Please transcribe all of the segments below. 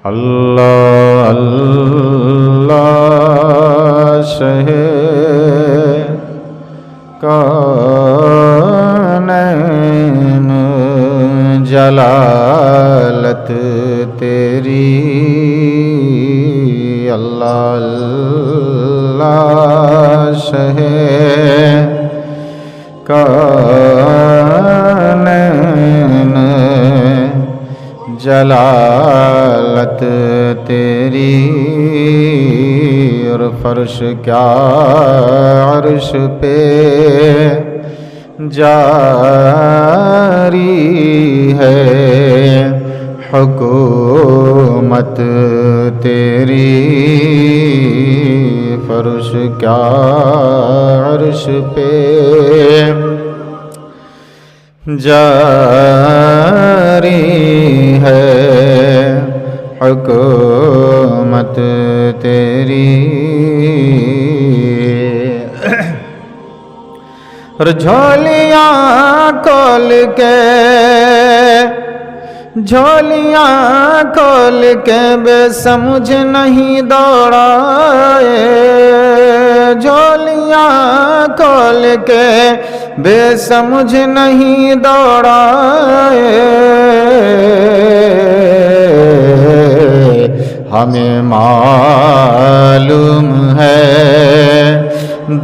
اللہ اللہ شہ کونین جلالت تیری، اللہ اللہ شہ کونین جلالت تیری، اور فرش کیا عرش پہ جاری ہے حکومت تیری، فرش کیا عرش پہ جاری ہے حکومت تیری، اور جھولیاں کھول کے بے سمجھ نہیں دوڑائے، جھولیاں کھول کے بے سمجھ نہیں دوڑائے، ہمیں معلوم ہے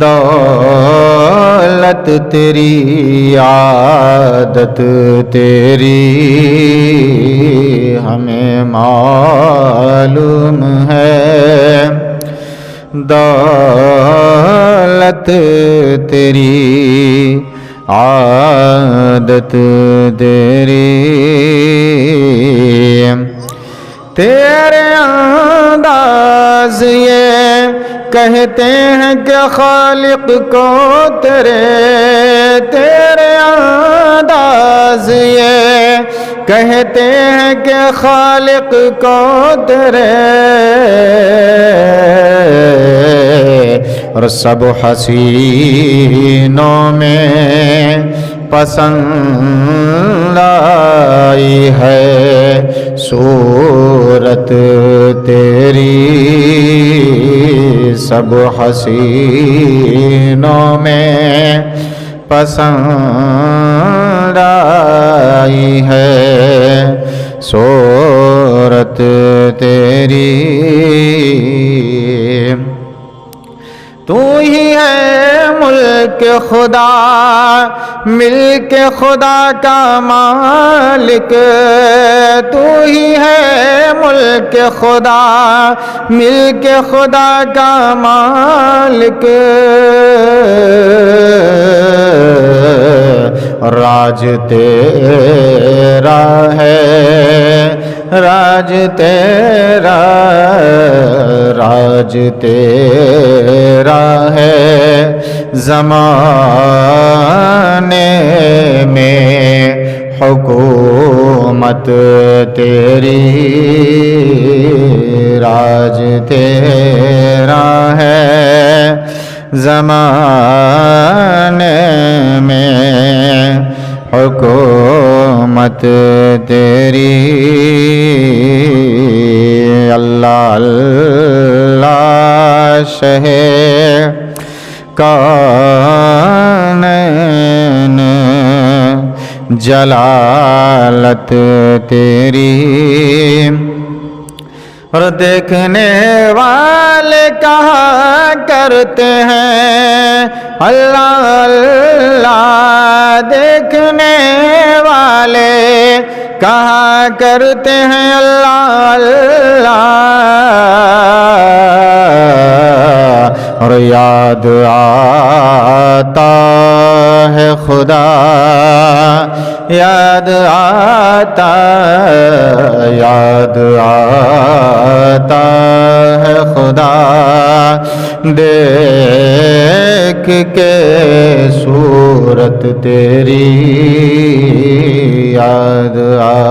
دولت تیری، عادت تیری، ہمیں معلوم ہے دولت تیری، عادت تیری، تیرے انداز یہ کہتے ہیں کہ خالق کو تیرے انداز یہ کہتے ہیں کہ خالق کو تیرے، اور سب حسینوں میں پسند آئی ہے صورت تیری، سب حسینوں میں پسند آئی ہے صورت تیری، تو ہی ہے ملک خدا، ملک خدا کا مالک، تو ہی ہے ملک خدا، ملک خدا کا مالک، راج تیرا ہے، راج تیرا، راج تیرا ہے زمانے میں، حکومت تیری، راج تیرا ہے زمانے میں، حکومت تیری، اللہ اللہ شہ کونین جلالت تیری، اور دیکھنے والے کہا کرتے ہیں اللہ اللہ، دیکھنے والے کہا کرتے ہیں اللہ اللہ، اور یاد آتا ہے خدا، یاد آتا ہے خدا، دیکھ کے صورت تیری، یاد آتا